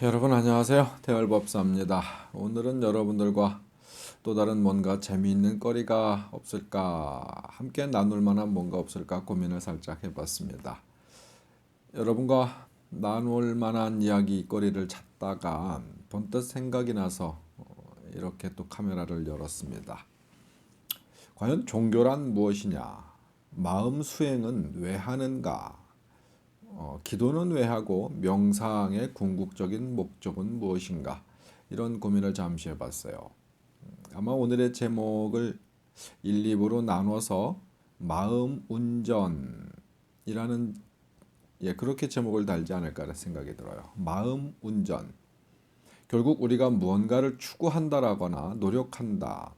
여러분 안녕하세요. 대열법사입니다. 오늘은 여러분들과 또 다른 뭔가 재미있는 거리가 없을까, 함께 나눌 만한 뭔가 없을까 고민을 살짝 해봤습니다. 여러분과 나눌 만한 이야기거리를 찾다가 번뜩 생각이 나서 이렇게 또 카메라를 열었습니다. 과연 종교란 무엇이냐? 마음 수행은 왜 하는가? 기도는 왜 하고 명상의 궁극적인 목적은 무엇인가? 이런 고민을 잠시 해봤어요. 아마 오늘의 제목을 1, 2부로 나눠서 마음 운전이라는 그렇게 제목을 달지 않을까 생각이 들어요. 마음 운전. 결국 우리가 무언가를 추구한다라거나 노력한다.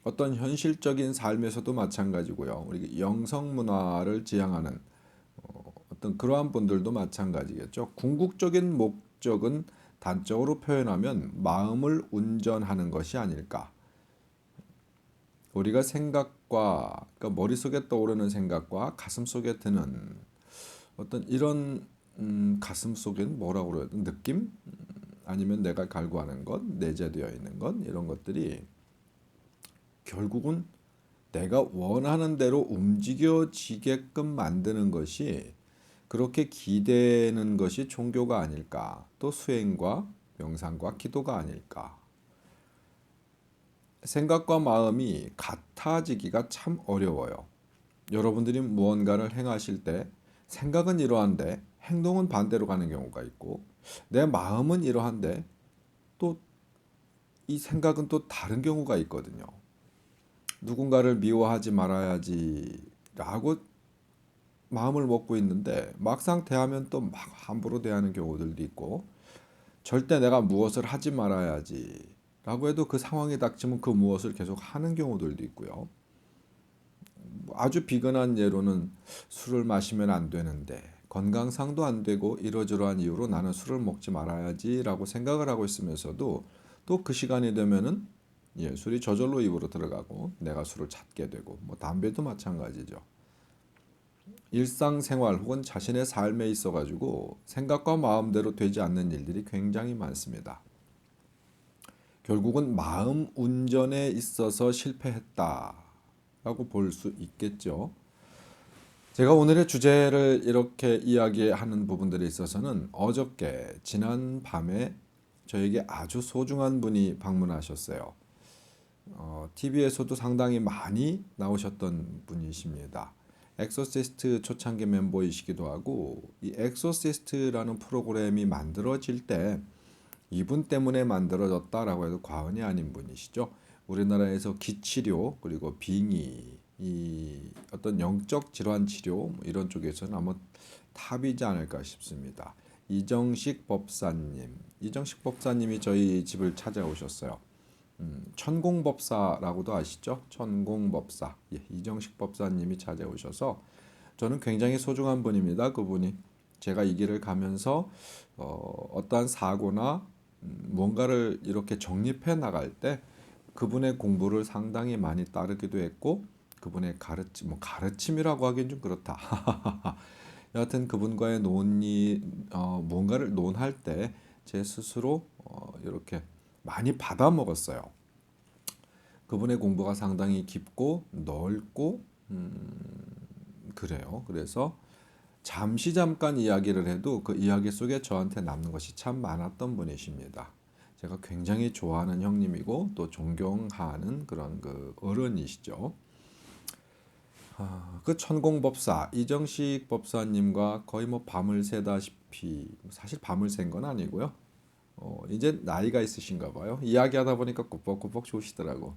어떤 현실적인 삶에서도 마찬가지고요. 우리 영성 문화를 지향하는 어떤 그러한 분들도 마찬가지겠죠. 궁극적인 목적은 단적으로 표현하면 마음을 운전하는 것이 아닐까. 우리가 생각과 그러니까 머릿속에 떠오르는 생각과 가슴속에 드는 어떤 이런 가슴 속엔 뭐라고 그래야 돼? 느낌? 아니면 내가 갈구하는 것, 내재되어 있는 것 이런 것들이 결국은 내가 원하는 대로 움직여지게끔 만드는 것이 그렇게 기대는 것이 종교가 아닐까. 또 수행과 명상과 기도가 아닐까. 생각과 마음이 같아지기가 참 어려워요. 여러분들이 무언가를 행하실 때 생각은 이러한데 행동은 반대로 가는 경우가 있고 내 마음은 이러한데 또 이 생각은 또 다른 경우가 있거든요. 누군가를 미워하지 말아야지 라고 마음을 먹고 있는데 막상 대하면 또 막 함부로 대하는 경우들도 있고 절대 내가 무엇을 하지 말아야지 라고 해도 그 상황이 닥치면 그 무엇을 계속 하는 경우들도 있고요. 아주 비근한 예로는 술을 마시면 안 되는데 건강상도 안 되고 이러저러한 이유로 나는 술을 먹지 말아야지 라고 생각을 하고 있으면서도 또 그 시간이 되면은 술이 저절로 입으로 들어가고 내가 술을 찾게 되고 뭐 담배도 마찬가지죠. 일상생활 혹은 자신의 삶에 있어 가지고 생각과 마음대로 되지 않는 일들이 굉장히 많습니다. 결국은 마음 운전에 있어서 실패했다라고 볼 수 있겠죠. 제가 오늘의 주제를 이렇게 이야기하는 부분들에 있어서는 어저께 지난 밤에 저에게 아주 소중한 분이 방문하셨어요. TV에서도 상당히 많이 나오셨던 분이십니다. 엑소시스트 초창기 멤버이시기도 하고 이 엑소시스트라는 프로그램이 만들어질 때 이분 때문에 만들어졌다라고 해도 과언이 아닌 분이시죠. 우리나라에서 기치료 그리고 빙의 이 어떤 영적 질환 치료 뭐 이런 쪽에서는 아마 탑이지 않을까 싶습니다. 이정식 법사님이 저희 집을 찾아오셨어요. 천공법사라고도 아시죠? 천공법사. 이정식 법사님이 찾아오셔서 저는 굉장히 소중한 분입니다. 그분이 제가 이 길을 가면서 어떠한 사고나 뭔가를 이렇게 정립해 나갈 때 그분의 공부를 상당히 많이 따르기도 했고 그분의 가르침이라고 하기엔 좀 그렇다. 여하튼 그분과의 뭔가를 논할 때 제 스스로 이렇게 많이 받아 먹었어요. 그분의 공부가 상당히 깊고 넓고 그래요. 그래서 잠깐 이야기를 해도 그 이야기 속에 저한테 남는 것이 참 많았던 분이십니다. 제가 굉장히 좋아하는 형님이고 또 존경하는 그런 그 어른이시죠. 그 천공법사 이정식 법사님과 거의 뭐 밤을 새다시피 사실 밤을 샌 건 아니고요. 이제 나이가 있으신가 봐요. 이야기하다 보니까 꾸벅꾸벅 좋으시더라고.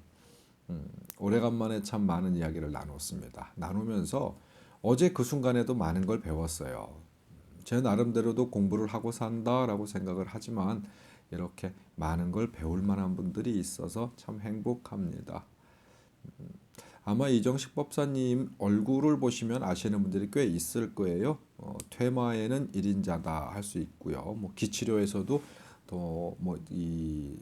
오래간만에 참 많은 이야기를 나눴습니다. 나누면서 어제 그 순간에도 많은 걸 배웠어요. 제 나름대로도 공부를 하고 산다라고 생각을 하지만 이렇게 많은 걸 배울 만한 분들이 있어서 참 행복합니다. 아마 이정식 법사님 얼굴을 보시면 아시는 분들이 꽤 있을 거예요. 퇴마에는 1인자다 할 수 있고요. 뭐 기치료에서도 또뭐이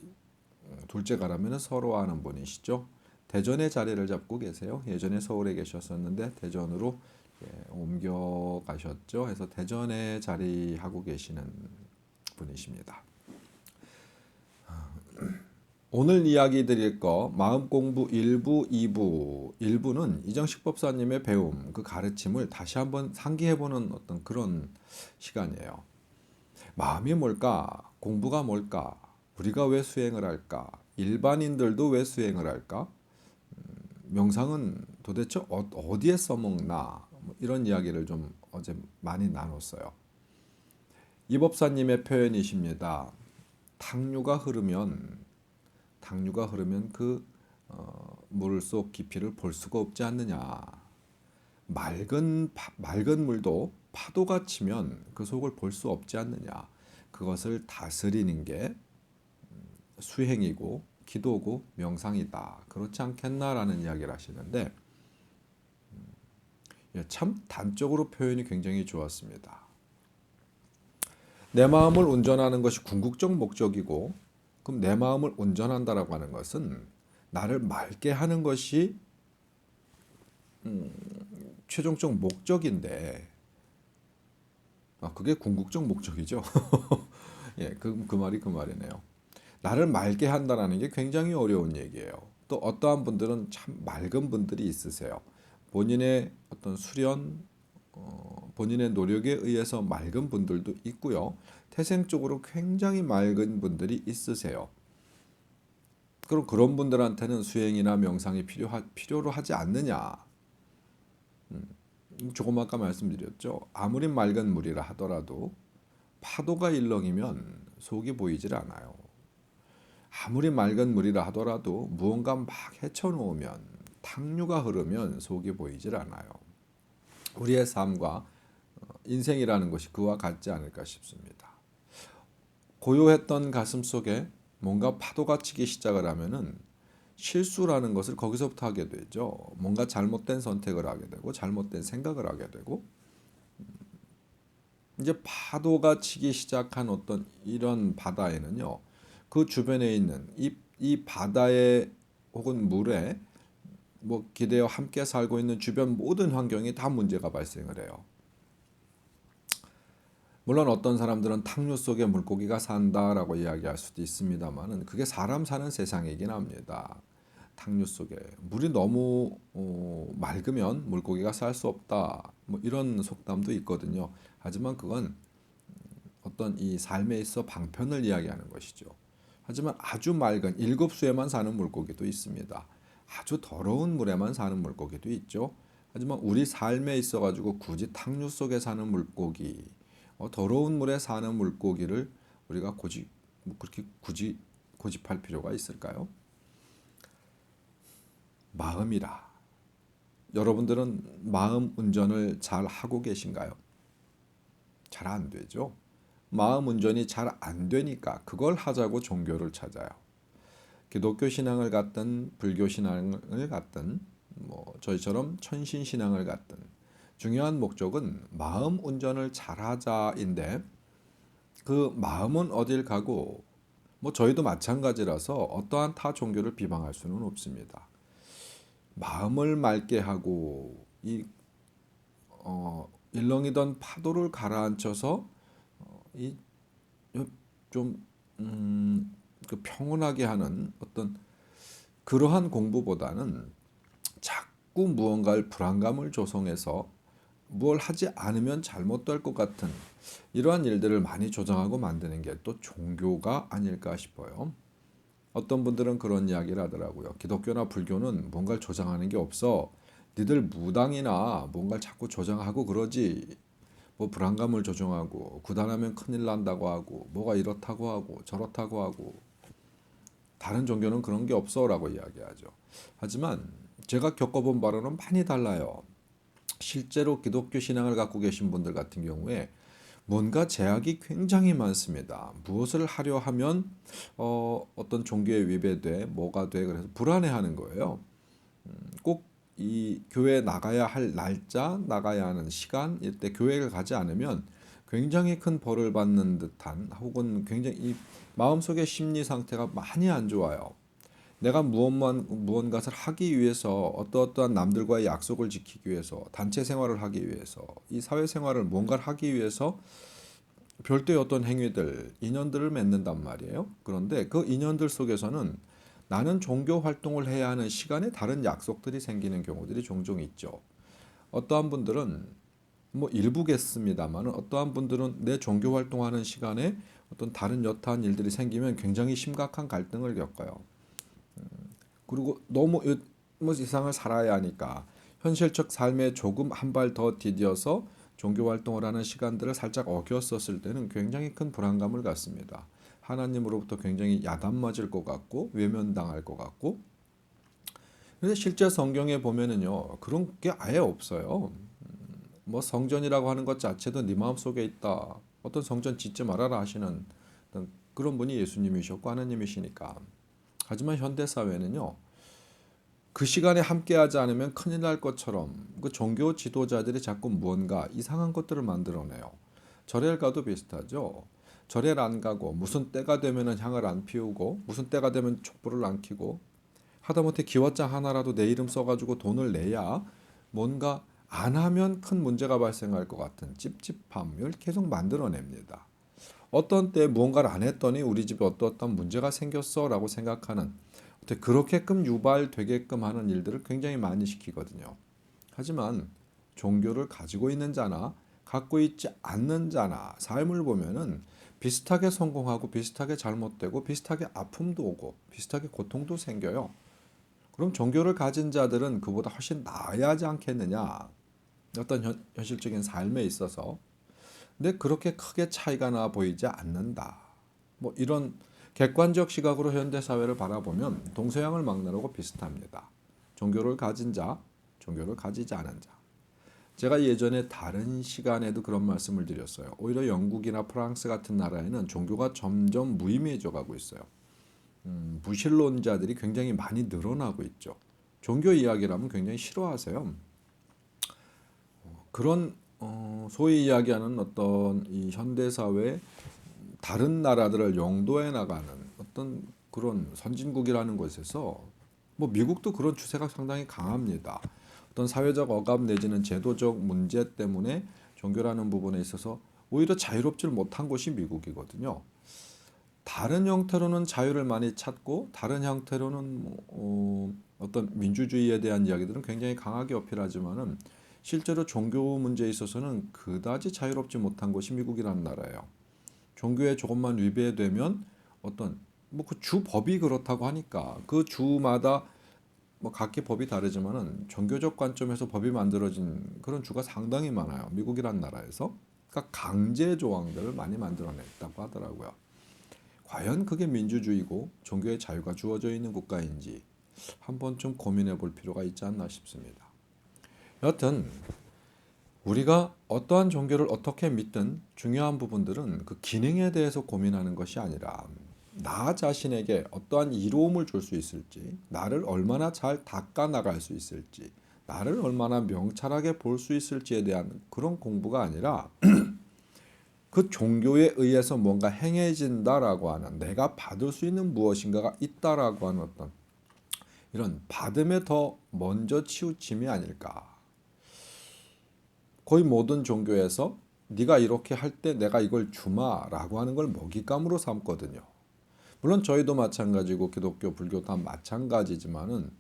둘째가라면 서로 아는 분이시죠. 대전에 자리를 잡고 계세요. 예전에 서울에 계셨었는데 대전으로 옮겨가셨죠. 그래서 대전에 자리하고 계시는 분이십니다. 오늘 이야기 드릴 거 마음 공부 1부, 2부. 1부는 이정식 법사님의 배움, 그 가르침을 다시 한번 상기해보는 어떤 그런 시간이에요. 마음이 뭘까? 공부가 뭘까? 우리가 왜 수행을 할까? 일반인들도 왜 수행을 할까? 명상은 도대체 어디에 써먹나? 뭐 이런 이야기를 좀 어제 많이 나눴어요. 이 법사님의 표현이십니다. 탕류가 흐르면 그 물속 깊이를 볼 수가 없지 않느냐. 맑은 물도 파도가 치면 그 속을 볼 수 없지 않느냐. 그것을 다스리는 게 수행이고 기도고 명상이다. 그렇지 않겠나라는 이야기를 하시는데 참 단적으로 표현이 굉장히 좋았습니다. 내 마음을 운전하는 것이 궁극적 목적이고, 그럼 내 마음을 운전한다라고 하는 것은 나를 맑게 하는 것이 최종적 목적인데, 그게 궁극적 목적이죠. 예, 그 말이 그 말이네요. 나를 맑게 한다는 게 굉장히 어려운 얘기예요. 또 어떠한 분들은 참 맑은 분들이 있으세요. 본인의 어떤 수련, 본인의 노력에 의해서 맑은 분들도 있고요. 태생적으로 굉장히 맑은 분들이 있으세요. 그럼 그런 분들한테는 수행이나 명상이 필요로 하지 않느냐? 조금 아까 말씀드렸죠. 아무리 맑은 물이라 하더라도 파도가 일렁이면 속이 보이질 않아요. 아무리 맑은 물이라 하더라도 무언가 막 헤쳐놓으면 탕류가 흐르면 속이 보이질 않아요. 우리의 삶과 인생이라는 것이 그와 같지 않을까 싶습니다. 고요했던 가슴 속에 뭔가 파도가 치기 시작을 하면은 실수라는 것을 거기서부터 하게 되죠. 뭔가 잘못된 선택을 하게 되고 잘못된 생각을 하게 되고 이제 파도가 치기 시작한 어떤 이런 바다에는요. 그 주변에 있는 이 바다에 혹은 물에 뭐 기대어 함께 살고 있는 주변 모든 환경이 다 문제가 발생을 해요. 물론 어떤 사람들은 탕류 속에 물고기가 산다라고 이야기할 수도 있습니다만은 그게 사람 사는 세상이긴 합니다. 탕류 속에 물이 너무 맑으면 물고기가 살 수 없다. 뭐 이런 속담도 있거든요. 하지만 그건 어떤 이 삶에 있어 방편을 이야기하는 것이죠. 하지만 아주 맑은 일급수에만 사는 물고기도 있습니다. 아주 더러운 물에만 사는 물고기도 있죠. 하지만 우리 삶에 있어 가지고 굳이 탕류 속에 사는 물고기, 더러운 물에 사는 물고기를 우리가 그렇게 굳이 고집할 필요가 있을까요? 마음이라. 여러분들은 마음 운전을 잘 하고 계신가요? 잘 안 되죠. 마음 운전이 잘 안 되니까 그걸 하자고 종교를 찾아요. 기독교 신앙을 갖든 불교 신앙을 갖든 뭐 저희처럼 천신 신앙을 갖든 중요한 목적은 마음 운전을 잘하자인데 그 마음은 어딜 가고 뭐 저희도 마찬가지라서 어떠한 타 종교를 비방할 수는 없습니다. 마음을 맑게 하고 이 일렁이던 파도를 가라앉혀서 이좀 그 평온하게 하는 어떤 그러한 공부보다는 자꾸 무언가를 불안감을 조성해서 무엇을 하지 않으면 잘못될 것 같은 이러한 일들을 많이 조장하고 만드는 게 또 종교가 아닐까 싶어요. 어떤 분들은 그런 이야기를 하더라고요. 기독교나 불교는 뭔가를 조장하는 게 없어. 니들 무당이나 뭔가를 자꾸 조장하고 그러지. 뭐 불안감을 조종하고 구단하면 큰일 난다고 하고 뭐가 이렇다고 하고 저렇다고 하고 다른 종교는 그런 게 없어라고 이야기하죠. 하지만 제가 겪어본 바로는 많이 달라요. 실제로 기독교 신앙을 갖고 계신 분들 같은 경우에 뭔가 제약이 굉장히 많습니다. 무엇을 하려 하면 어떤 종교에 위배돼 뭐가 돼 그래서 불안해하는 거예요. 꼭 이 교회에 나가야 할 날짜, 나가야 하는 시간 이때 교회를 가지 않으면 굉장히 큰 벌을 받는 듯한 혹은 굉장히 이 마음속의 심리 상태가 많이 안 좋아요. 내가 무언가를 하기 위해서 어떠한 남들과의 약속을 지키기 위해서 단체 생활을 하기 위해서 이 사회 생활을 뭔가를 하기 위해서 별도의 어떤 행위들, 인연들을 맺는단 말이에요. 그런데 그 인연들 속에서는 나는 종교 활동을 해야 하는 시간에 다른 약속들이 생기는 경우들이 종종 있죠. 어떠한 분들은 뭐 일부겠습니다만 어떠한 분들은 내 종교 활동하는 시간에 어떤 다른 여타한 일들이 생기면 굉장히 심각한 갈등을 겪어요. 그리고 너무 뭐 세상을 살아야 하니까 현실적 삶에 조금 한 발 더 디뎌서 종교 활동을 하는 시간들을 살짝 어겼었을 때는 굉장히 큰 불안감을 갖습니다. 하나님으로부터 굉장히 야단맞을 것 같고 외면당할 것 같고. 근데 실제 성경에 보면은요 그런 게 아예 없어요. 뭐 성전이라고 하는 것 자체도 네 마음속에 있다. 어떤 성전 짓지 말아라 하시는 어떤 그런 분이 예수님이셨고 하나님이시니까. 하지만 현대 사회는요. 그 시간에 함께하지 않으면 큰일 날 것처럼 그 종교 지도자들이 자꾸 무언가 이상한 것들을 만들어내요. 절에 가도 비슷하죠. 절에 안 가고 무슨 때가 되면은 향을 안 피우고 무슨 때가 되면 촛불을 안 켜고 하다못해 기와장 하나라도 내 이름 써가지고 돈을 내야 뭔가 안 하면 큰 문제가 발생할 것 같은 찝찝함을 계속 만들어냅니다. 어떤 때 무언가를 안 했더니 우리 집에 어떤 문제가 생겼어라고 생각하는 그렇게끔 유발되게끔 하는 일들을 굉장히 많이 시키거든요. 하지만 종교를 가지고 있는 자나 갖고 있지 않는 자나 삶을 보면은 비슷하게 성공하고 비슷하게 잘못되고 비슷하게 아픔도 오고 비슷하게 고통도 생겨요. 그럼 종교를 가진 자들은 그보다 훨씬 나아야 하지 않겠느냐? 어떤 현실적인 삶에 있어서. 근데 그렇게 크게 차이가 나 보이지 않는다. 뭐 이런 객관적 시각으로 현대 사회를 바라보면 동서양을 막론하고 비슷합니다. 종교를 가진 자, 종교를 가지지 않은 자. 제가 예전에 다른 시간에도 그런 말씀을 드렸어요. 오히려 영국이나 프랑스 같은 나라에는 종교가 점점 무의미해져 가고 있어요. 무신론자들이 굉장히 많이 늘어나고 있죠. 종교 이야기라면 굉장히 싫어하세요. 그런 소위 이야기하는 어떤 이 현대 사회 다른 나라들을 영도해 나가는 어떤 그런 선진국이라는 곳에서 뭐 미국도 그런 추세가 상당히 강합니다. 어떤 사회적 억압 내지는 제도적 문제 때문에 종교라는 부분에 있어서 오히려 자유롭지를 못한 곳이 미국이거든요. 다른 형태로는 자유를 많이 찾고 다른 형태로는 어떤 민주주의에 대한 이야기들은 굉장히 강하게 어필하지만은 실제로 종교 문제에 있어서는 그다지 자유롭지 못한 곳이 미국이라는 나라예요. 종교에 조금만 위배되면 어떤 뭐 그 주법이 그렇다고 하니까 그 주마다 뭐 각기 법이 다르지만은 종교적 관점에서 법이 만들어진 그런 주가 상당히 많아요. 미국이라는 나라에서. 그러니까 강제 조항들을 많이 만들어냈다고 하더라고요. 과연 그게 민주주의고 종교의 자유가 주어져 있는 국가인지 한번 좀 고민해 볼 필요가 있지 않나 싶습니다. 여하튼 우리가 어떠한 종교를 어떻게 믿든 중요한 부분들은 그 기능에 대해서 고민하는 것이 아니라 나 자신에게 어떠한 이로움을 줄 수 있을지, 나를 얼마나 잘 닦아 나갈 수 있을지, 나를 얼마나 명찰하게 볼 수 있을지에 대한 그런 공부가 아니라 그 종교에 의해서 뭔가 행해진다라고 하는 내가 받을 수 있는 무엇인가가 있다라고 하는 어떤 이런 받음에 더 먼저 치우침이 아닐까. 거의 모든 종교에서 네가 이렇게 할 때 내가 이걸 주마라고 하는 걸 먹잇감으로 삼거든요. 물론 저희도 마찬가지고 기독교, 불교 다 마찬가지지만은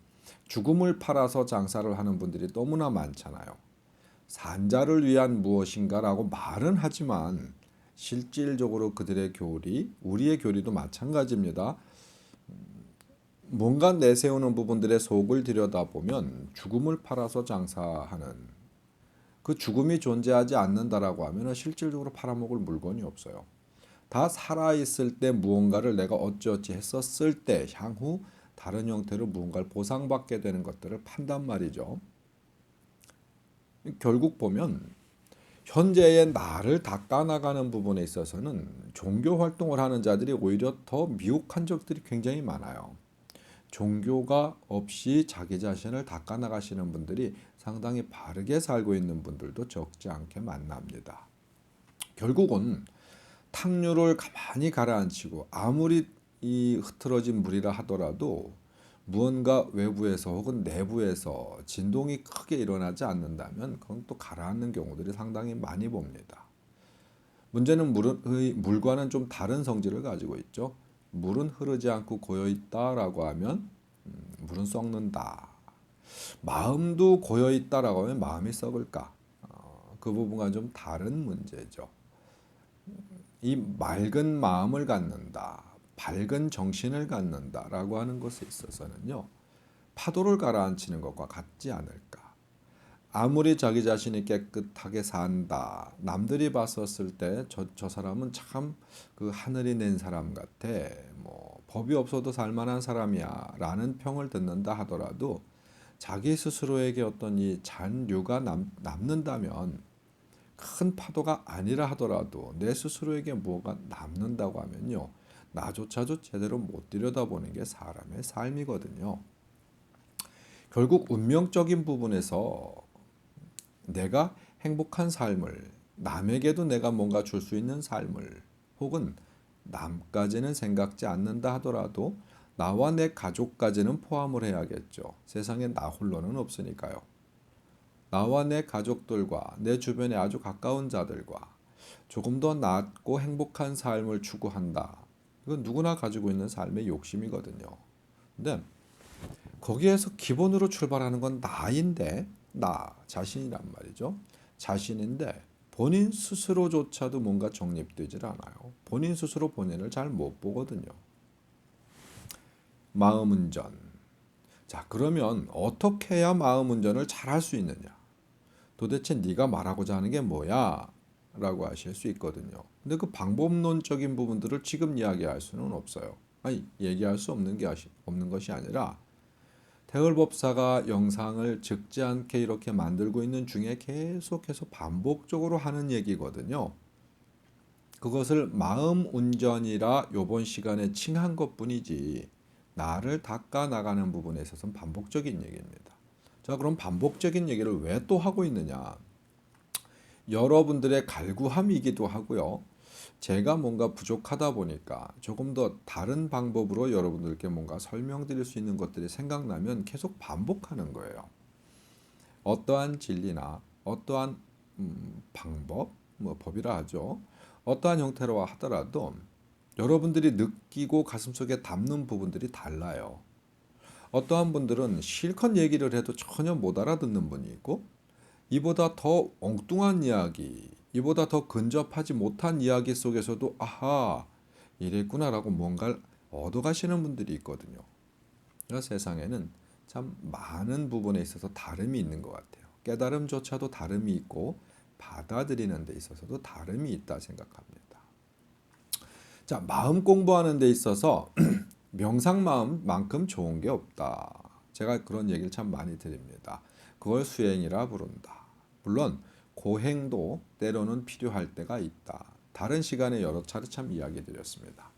죽음을 팔아서 장사를 하는 분들이 너무나 많잖아요. 산자를 위한 무엇인가라고 말은 하지만 실질적으로 그들의 교리, 우리의 교리도 마찬가지입니다. 뭔가 내세우는 부분들의 속을 들여다보면 죽음을 팔아서 장사하는 그 죽음이 존재하지 않는다라고 하면 실질적으로 팔아먹을 물건이 없어요. 다 살아있을 때 무언가를 내가 어찌어찌 했었을 때 향후 다른 형태로 무언가를 보상받게 되는 것들을 판단 말이죠. 결국 보면 현재의 나를 닦아나가는 부분에 있어서는 종교 활동을 하는 자들이 오히려 더 미혹한 적들이 굉장히 많아요. 종교가 없이 자기 자신을 닦아나가시는 분들이 상당히 바르게 살고 있는 분들도 적지 않게 만납니다. 결국은 탕류를 가만히 가라앉히고 아무리 이 흐트러진 물이라 하더라도 무언가 외부에서 혹은 내부에서 진동이 크게 일어나지 않는다면 그건 또 가라앉는 경우들이 상당히 많이 봅니다. 문제는 물과는 좀 다른 성질을 가지고 있죠. 물은 흐르지 않고 고여 있다라고 하면 물은 썩는다. 마음도 고여 있다라고 하면 마음이 썩을까? 그 부분과 좀 다른 문제죠. 이 맑은 마음을 갖는다, 밝은 정신을 갖는다라고 하는 것에 있어서는요, 파도를 가라앉히는 것과 같지 않을까? 아무리 자기 자신이 깨끗하게 산다, 남들이 봤었을 때 저 사람은 참 그 하늘이 낸 사람 같아, 뭐 법이 없어도 살만한 사람이야라는 평을 듣는다 하더라도 자기 스스로에게 어떤 이 잔류가 남는다면, 큰 파도가 아니라 하더라도 내 스스로에게 뭐가 남는다고 하면요, 나조차도 제대로 못 들여다보는 게 사람의 삶이거든요. 결국 운명적인 부분에서 내가 행복한 삶을, 남에게도 내가 뭔가 줄 수 있는 삶을, 혹은 남까지는 생각지 않는다 하더라도 나와 내 가족까지는 포함을 해야겠죠. 세상에 나 홀로는 없으니까요. 나와 내 가족들과 내 주변의 아주 가까운 자들과 조금 더 낫고 행복한 삶을 추구한다. 이건 누구나 가지고 있는 삶의 욕심이거든요. 근데 거기에서 기본으로 출발하는 건 나인데, 나 자신이란 말이죠. 자신인데 본인 스스로조차도 뭔가 정립되질 않아요. 본인 스스로 본인을 잘 못 보거든요. 마음 운전. 자, 그러면 어떻게 해야 마음 운전을 잘 할 수 있느냐? 도대체 네가 말하고자 하는 게 뭐야? 라고 하실 수 있거든요. 근데 그 방법론적인 부분들을 지금 이야기할 수는 없어요. 아니, 얘기할 수 없는 것이 아니라 태을법사가 영상을 적지 않게 이렇게 만들고 있는 중에 계속해서 반복적으로 하는 얘기거든요. 그것을 마음 운전이라 요번 시간에 칭한 것뿐이지, 나를 닦아 나가는 부분에 있어서는 반복적인 얘기입니다. 자, 그럼 반복적인 얘기를 왜 또 하고 있느냐? 여러분들의 갈구함이기도 하고요. 제가 뭔가 부족하다 보니까 조금 더 다른 방법으로 여러분들께 뭔가 설명드릴 수 있는 것들이 생각나면 계속 반복하는 거예요. 어떠한 진리나 어떠한 방법, 뭐 법이라 하죠. 어떠한 형태로 하더라도 여러분들이 느끼고 가슴속에 담는 부분들이 달라요. 어떠한 분들은 실컷 얘기를 해도 전혀 못 알아듣는 분이 있고, 이보다 더 엉뚱한 이야기, 이보다 더 근접하지 못한 이야기 속에서도 아하, 이랬구나라고 뭔가를 얻어가시는 분들이 있거든요. 그래서 세상에는 참 많은 부분에 있어서 다름이 있는 것 같아요. 깨달음조차도 다름이 있고 받아들이는 데 있어서도 다름이 있다 생각합니다. 자, 마음 공부하는 데 있어서 명상 마음만큼 좋은 게 없다. 제가 그런 얘기를 참 많이 드립니다. 그걸 수행이라 부른다. 물론 고행도 때로는 필요할 때가 있다. 다른 시간에 여러 차례 참 이야기 드렸습니다.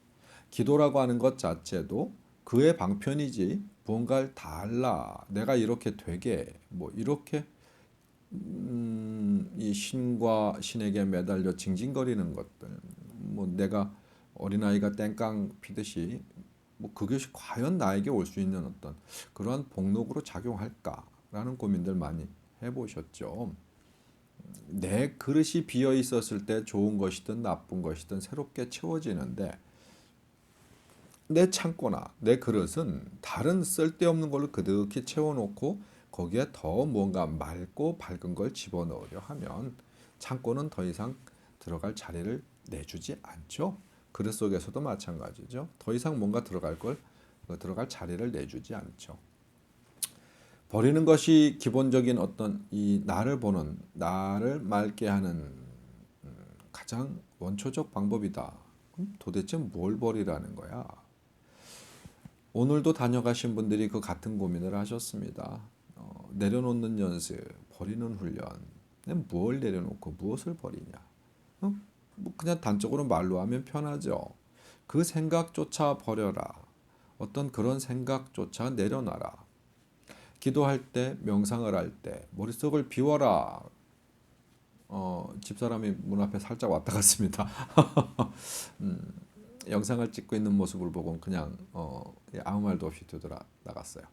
기도라고 하는 것 자체도 그의 방편이지, 뭔가를 달라, 내가 이렇게 되게, 뭐 이렇게 이 신과 신에게 매달려 징징거리는 것들, 뭐 내가 어린아이가 땡깡 피듯이 뭐 그것이 과연 나에게 올 수 있는 어떤 그러한 복록으로 작용할까라는 고민들 많이 해보셨죠. 내 그릇이 비어 있었을 때 좋은 것이든 나쁜 것이든 새롭게 채워지는데, 내 창고나 내 그릇은 다른 쓸데없는 걸로 그득히 채워놓고 거기에 더 뭔가 맑고 밝은 걸 집어넣으려 하면 창고는 더 이상 들어갈 자리를 내주지 않죠. 그릇 속에서도 마찬가지죠. 더 이상 뭔가 들어갈 자리를 내주지 않죠. 버리는 것이 기본적인 어떤 이 나를 보는, 나를 맑게 하는 가장 원초적 방법이다. 그럼 도대체 뭘 버리라는 거야? 오늘도 다녀가신 분들이 그 같은 고민을 하셨습니다. 내려놓는 연습, 버리는 훈련. 뭘 내려놓고 무엇을 버리냐? 뭐 그냥 단적으로 말로 하면 편하죠. 그 생각조차 버려라. 어떤 그런 생각조차 내려놔라. 기도할 때, 명상을 할 때 머릿속을 비워라. 집사람이 문 앞에 살짝 왔다 갔습니다. 영상을 찍고 있는 모습을 보고 그냥 아무 말도 없이 되돌아나갔어요.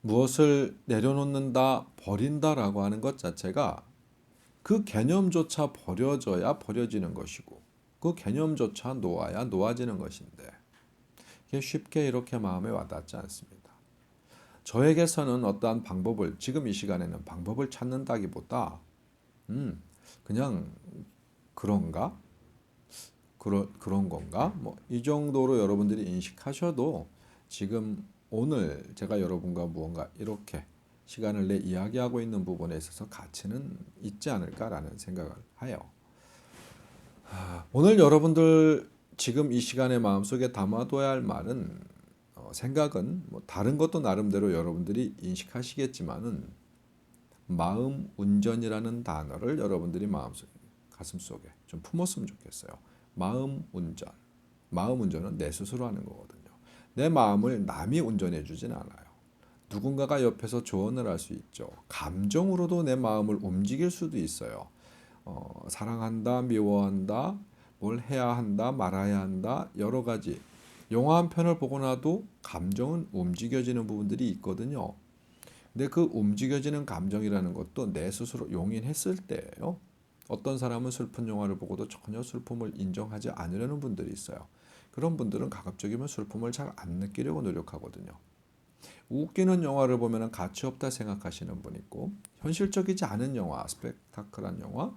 무엇을 내려놓는다, 버린다라고 하는 것 자체가 그 개념조차 버려져야 버려지는 것이고 그 개념조차 놓아야 놓아지는 것인데 이게 쉽게 이렇게 마음에 와닿지 않습니다. 저에게서는 어떠한 방법을 지금 이 시간에는 방법을 찾는다기보다 그냥 그런가? 그런 건가? 뭐 이 정도로 여러분들이 인식하셔도 지금 오늘 제가 여러분과 무언가 이렇게 시간을 내 이야기하고 있는 부분에 있어서 가치는 있지 않을까라는 생각을 해요. 오늘 여러분들 지금 이 시간에 마음속에 담아둬야 할 말은 생각은 뭐 다른 것도 나름대로 여러분들이 인식하시겠지만은 마음 운전이라는 단어를 여러분들이 마음속에 가슴속에 좀 품었으면 좋겠어요. 마음 운전. 마음 운전은 내 스스로 하는 거거든요. 내 마음을 남이 운전해 주진 않아요. 누군가가 옆에서 조언을 할 수 있죠. 감정으로도 내 마음을 움직일 수도 있어요. 사랑한다, 미워한다, 뭘 해야 한다, 말아야 한다, 여러 가지. 영화 한 편을 보고 나도 감정은 움직여지는 부분들이 있거든요. 근데 그 움직여지는 감정이라는 것도 내 스스로 용인했을 때예요. 어떤 사람은 슬픈 영화를 보고도 전혀 슬픔을 인정하지 않으려는 분들이 있어요. 그런 분들은 가급적이면 슬픔을 잘 안 느끼려고 노력하거든요. 웃기는 영화를 보면 가치 없다 생각하시는 분 있고 현실적이지 않은 영화, 스펙타클한 영화,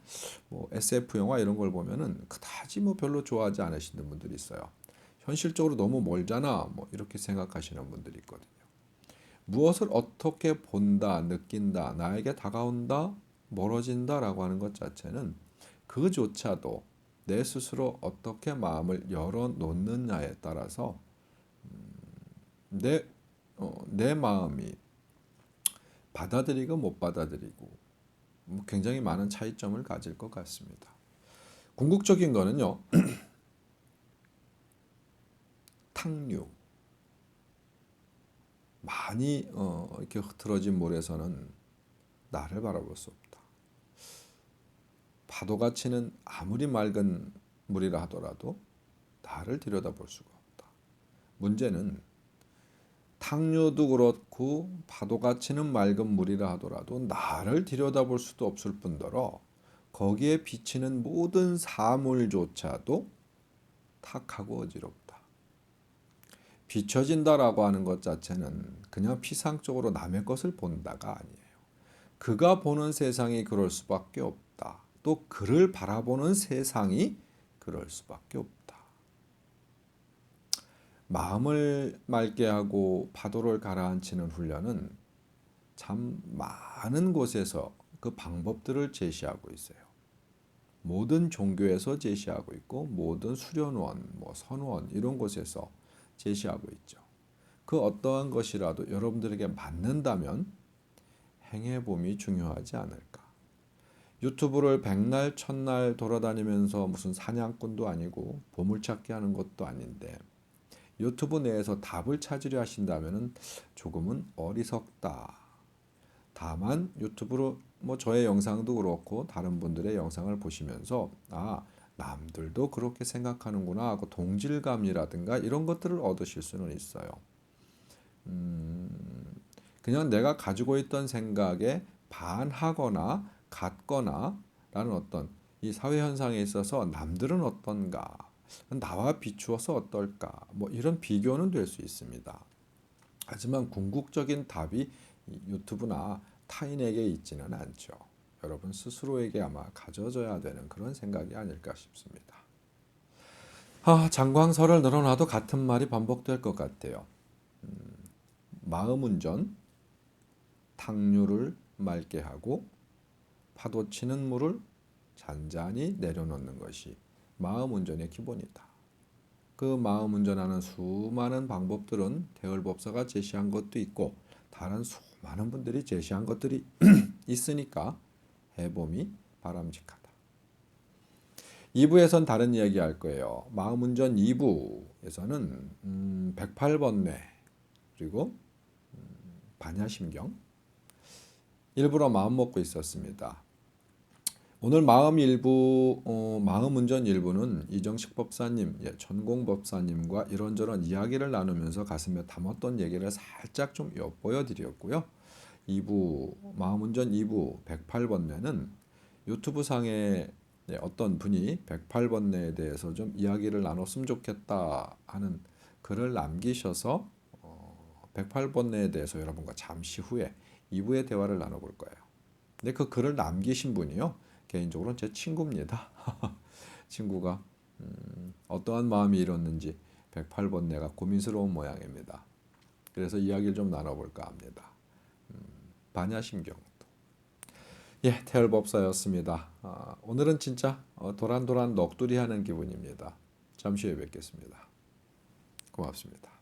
뭐 SF 영화 이런 걸 보면은 그다지 뭐 별로 좋아하지 않으시는 분들이 있어요. 현실적으로 너무 멀잖아, 뭐 이렇게 생각하시는 분들이 있거든요. 무엇을 어떻게 본다, 느낀다, 나에게 다가온다, 멀어진다라고 하는 것 자체는 그조차도 내 스스로 어떻게 마음을 열어놓느냐에 따라서 내, 내 마음이 받아들이고 못 받아들이고 뭐 굉장히 많은 차이점을 가질 것 같습니다. 궁극적인 거는요. 탕류. 많이 이렇게 흐트러진 물에서는 나를 바라볼 수 없다. 파도가 치는 아무리 맑은 물이라 하더라도 나를 들여다볼 수가 없다. 문제는 탕류도 그렇고 파도가 치는 맑은 물이라 하더라도 나를 들여다볼 수도 없을 뿐더러 거기에 비치는 모든 사물조차도 탁하고 어지럽다. 비춰진다라고 하는 것 자체는 그냥 피상적으로 남의 것을 본다가 아니에요. 그가 보는 세상이 그럴 수밖에 없다. 또 그를 바라보는 세상이 그럴 수밖에 없다. 마음을 맑게 하고 파도를 가라앉히는 훈련은 참 많은 곳에서 그 방법들을 제시하고 있어요. 모든 종교에서 제시하고 있고 모든 수련원, 뭐 선원 이런 곳에서 제시하고 있죠. 그 어떠한 것이라도 여러분들에게 맞는다면 행해봄이 중요하지 않을까. 유튜브를 백날 첫날 돌아다니면서 무슨 사냥꾼도 아니고 보물찾기 하는 것도 아닌데 유튜브 내에서 답을 찾으려 하신다면 조금은 어리석다. 다만 유튜브로 뭐 저의 영상도 그렇고 다른 분들의 영상을 보시면서 남들도 그렇게 생각하는구나 하고 동질감이라든가 이런 것들을 얻으실 수는 있어요. 그냥 내가 가지고 있던 생각에 반하거나 같거나 라는 어떤 이 사회 현상에 있어서 남들은 어떤가, 나와 비추어서 어떨까, 뭐 이런 비교는 될 수 있습니다. 하지만 궁극적인 답이 유튜브나 타인에게 있지는 않죠. 여러분 스스로에게 아마 가져져야 되는 그런 생각이 아닐까 싶습니다. 장광설을 늘어놔도 같은 말이 반복될 것 같아요. 마음 운전, 탕류를 맑게 하고 파도치는 물을 잔잔히 내려놓는 것이 마음 운전의 기본이다. 그 마음 운전하는 수많은 방법들은 대을법사가 제시한 것도 있고 다른 수많은 분들이 제시한 것들이 있으니까 해봄이 바람직하다. 2부에선 다른 이야기 할 거예요. 마음 운전 2부에서는 108번뇌 그리고 반야심경 일부러 마음 먹고 있었습니다. 오늘 마음 운전 일부는 이정식 법사님, 전공 법사님과 이런저런 이야기를 나누면서 가슴에 담았던 얘기를 살짝 좀 엿보여 드렸고요. 2부 마음 운전 2부 108번뇌는 유튜브 상에 어떤 분이 108번뇌에 대해서 좀 이야기를 나눴으면 좋겠다 하는 글을 남기셔서 108번뇌에 대해서 여러분과 잠시 후에 2부의 대화를 나눠볼 거예요. 근데 그 글을 남기신 분이요. 개인적으로는 제 친구입니다. 친구가 어떠한 마음이 일었는지 108번뇌가 고민스러운 모양입니다. 그래서 이야기를 좀 나눠볼까 합니다. 반야심경도. 예, 태열법사였습니다. 오늘은 진짜 도란도란 넋두리 하는 기분입니다. 잠시 후에 뵙겠습니다. 고맙습니다.